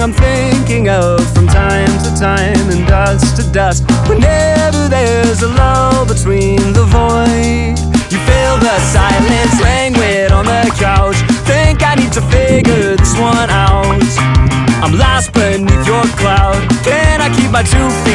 thing I'm thinking of from time to time and dust to dust. Whenever there's a lull between the void, you feel the silence, languid on the couch. Think I need to figure this one out. I'm lost beneath your cloud. Can I keep my 2 feet